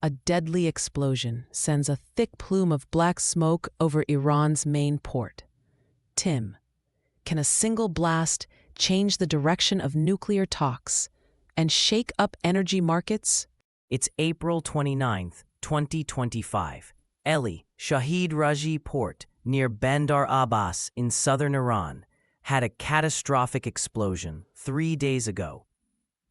A deadly explosion sends a thick plume of black smoke over Iran's main port. Tim, can a single blast change the direction of nuclear talks and shake up energy markets? It's April 29th, 2025. Eli, Shahid Raji Port, near Bandar Abbas in southern Iran, had a catastrophic explosion 3 days ago.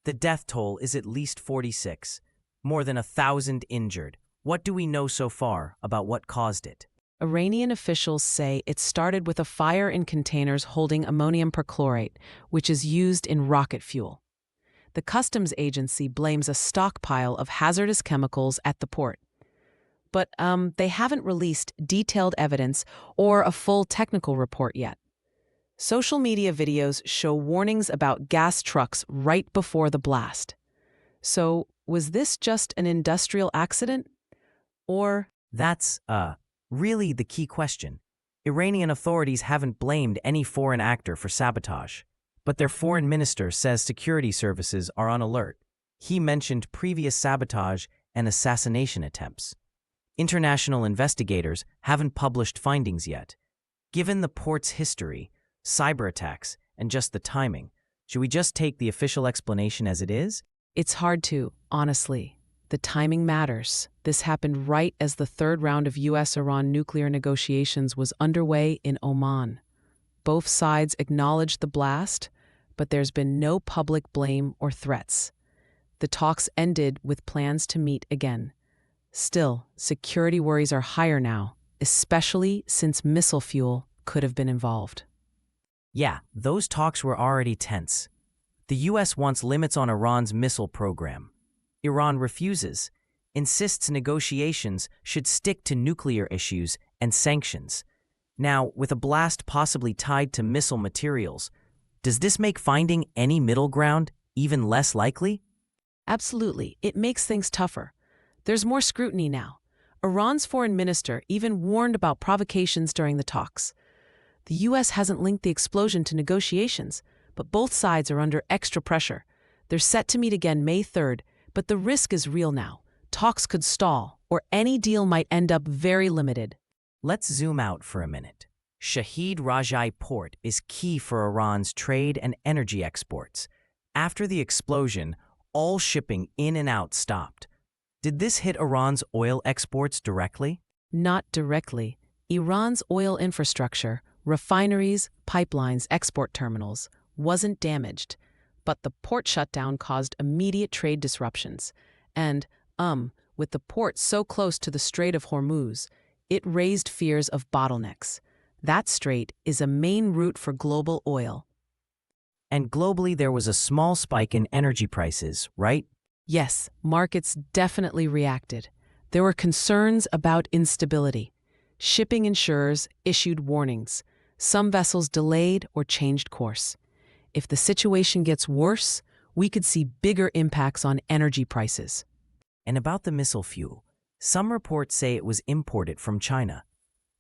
The death toll is at least 46, more than 1,000 injured. What do we know so far about what caused it? Iranian officials say it started with a fire in containers holding ammonium perchlorate, which is used in rocket fuel. The customs agency blames a stockpile of hazardous chemicals at the port. But they haven't released detailed evidence or a full technical report yet. Social media videos show warnings about gas trucks right before the blast. So, was this just an industrial accident? Or That's, really the key question. Iranian authorities haven't blamed any foreign actor for sabotage, but their foreign minister says security services are on alert. He mentioned previous sabotage and assassination attempts. International investigators haven't published findings yet. Given the port's history, cyber attacks, and just the timing, should we just take the official explanation as it is? it's hard to, honestly. The timing matters. This happened right as the third round of U.S. Iran nuclear negotiations was underway in Oman. Both sides acknowledged the blast, but there's been no public blame or threats. The talks ended with plans to meet again. Still, security worries are higher now, especially since missile fuel could have been involved. Yeah, those talks were already tense. The U.S. wants limits on Iran's missile program. Iran refuses, insists negotiations should stick to nuclear issues and sanctions. Now, with a blast possibly tied to missile materials, does this make finding any middle ground even less likely? Absolutely, it makes things tougher. There's more scrutiny now. Iran's foreign minister even warned about provocations during the talks. The U.S. hasn't linked the explosion to negotiations, but both sides are under extra pressure. They're set to meet again May 3rd, but the risk is real now. Talks could stall, or any deal might end up very limited. Let's zoom out for a minute. Shahid Raji Port is key for Iran's trade and energy exports. After the explosion, all shipping in and out stopped. Did this hit Iran's oil exports directly? Not directly. Iran's oil infrastructure, refineries, pipelines, export terminals, wasn't damaged, but the port shutdown caused immediate trade disruptions. And, with the port so close to the Strait of Hormuz, it raised fears of bottlenecks. That strait is a main route for global oil. And globally, there was a small spike in energy prices, right? Yes, markets definitely reacted. There were concerns about instability. Shipping insurers issued warnings. Some vessels delayed or changed course. If the situation gets worse, we could see bigger impacts on energy prices. And about the missile fuel, some reports say it was imported from China.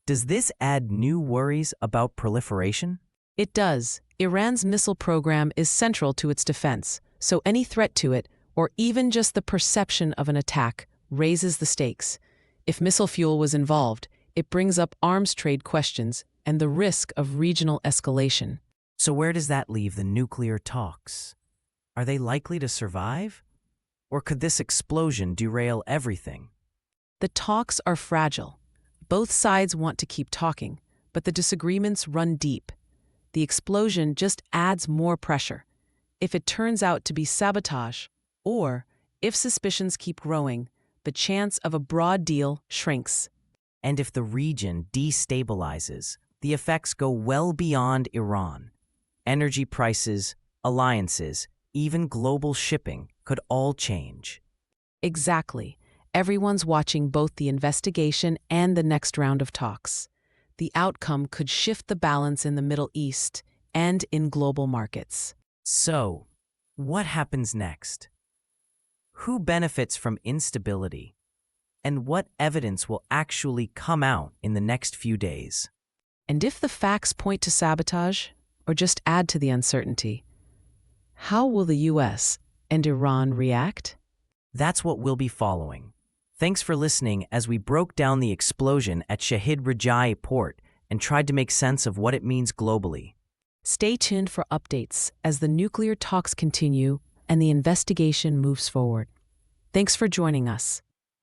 Does this add new worries about proliferation? It does. Iran's missile program is central to its defense, so any threat to it, or even just the perception of an attack, raises the stakes. If missile fuel was involved, it brings up arms trade questions and the risk of regional escalation. So where does that leave the nuclear talks? Are they likely to survive? Or could this explosion derail everything? The talks are fragile. Both sides want to keep talking, but the disagreements run deep. The explosion just adds more pressure. If it turns out to be sabotage, or if suspicions keep growing, the chance of a broad deal shrinks. And if the region destabilizes, the effects go well beyond Iran. Energy prices, alliances, even global shipping could all change. Exactly. Everyone's watching both the investigation and the next round of talks. The outcome could shift the balance in the Middle East and in global markets. So, what happens next? Who benefits from instability? And what evidence will actually come out in the next few days? And if the facts point to sabotage, or just add to the uncertainty, how will the U.S. and Iran react? That's what we'll be following. Thanks for listening as we broke down the explosion at Shahid Rajai port and tried to make sense of what it means globally. Stay tuned for updates as the nuclear talks continue and the investigation moves forward. Thanks for joining us.